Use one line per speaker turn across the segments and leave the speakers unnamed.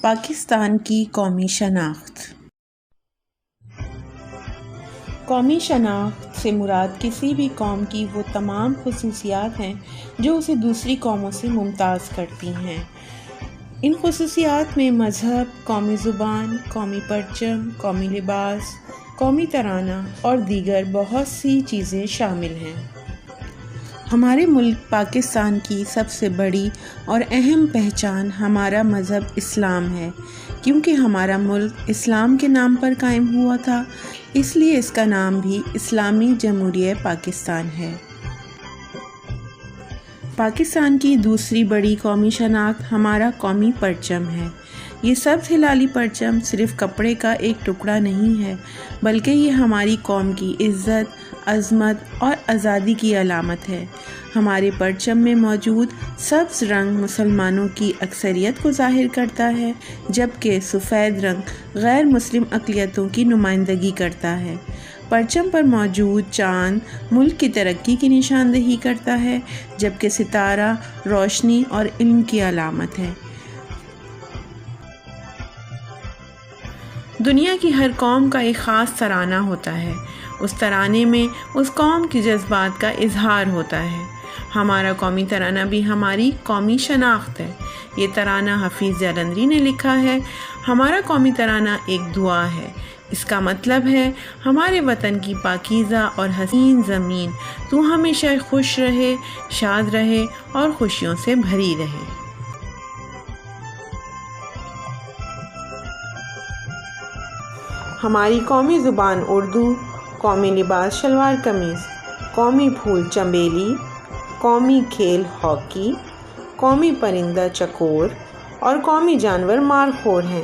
پاکستان کی قومی شناخت۔ قومی شناخت سے مراد کسی بھی قوم کی وہ تمام خصوصیات ہیں جو اسے دوسری قوموں سے ممتاز کرتی ہیں۔ ان خصوصیات میں مذہب، قومی زبان، قومی پرچم، قومی لباس، قومی ترانہ اور دیگر بہت سی چیزیں شامل ہیں۔ ہمارے ملک پاکستان کی سب سے بڑی اور اہم پہچان ہمارا مذہب اسلام ہے۔ کیونکہ ہمارا ملک اسلام کے نام پر قائم ہوا تھا، اس لیے اس کا نام بھی اسلامی جمہوریہ پاکستان ہے۔ پاکستان کی دوسری بڑی قومی شناخت ہمارا قومی پرچم ہے۔ یہ سبز ہلالی پرچم صرف کپڑے کا ایک ٹکڑا نہیں ہے، بلکہ یہ ہماری قوم کی عزت، عظمت اور آزادی کی علامت ہے۔ ہمارے پرچم میں موجود سبز رنگ مسلمانوں کی اکثریت کو ظاہر کرتا ہے، جبکہ سفید رنگ غیر مسلم اقلیتوں کی نمائندگی کرتا ہے۔ پرچم پر موجود چاند ملک کی ترقی کی نشاندہی کرتا ہے، جبکہ ستارہ روشنی اور علم کی علامت ہے۔ دنیا کی ہر قوم کا ایک خاص ترانہ ہوتا ہے۔ اس ترانے میں اس قوم کے جذبات کا اظہار ہوتا ہے۔ ہمارا قومی ترانہ بھی ہماری قومی شناخت ہے۔ یہ ترانہ حفیظ جالندھری نے لکھا ہے۔ ہمارا قومی ترانہ ایک دعا ہے۔ اس کا مطلب ہے ہمارے وطن کی پاکیزہ اور حسین زمین تو ہمیشہ خوش رہے، شاد رہے اور خوشیوں سے بھری رہے۔ ہماری قومی زبان اردو، قومی لباس شلوار قمیض، قومی پھول چنبیلی، قومی کھیل ہاکی، قومی پرندہ چکور اور قومی جانور مارخور ہیں۔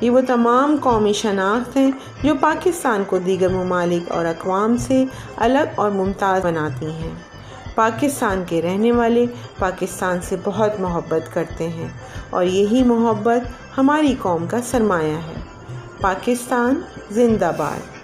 یہ وہ تمام قومی شناخت ہیں جو پاکستان کو دیگر ممالک اور اقوام سے الگ اور ممتاز بناتی ہیں۔ پاکستان کے رہنے والے پاکستان سے بہت محبت کرتے ہیں اور یہی محبت ہماری قوم کا سرمایہ ہے۔ پاکستان زندہ باد۔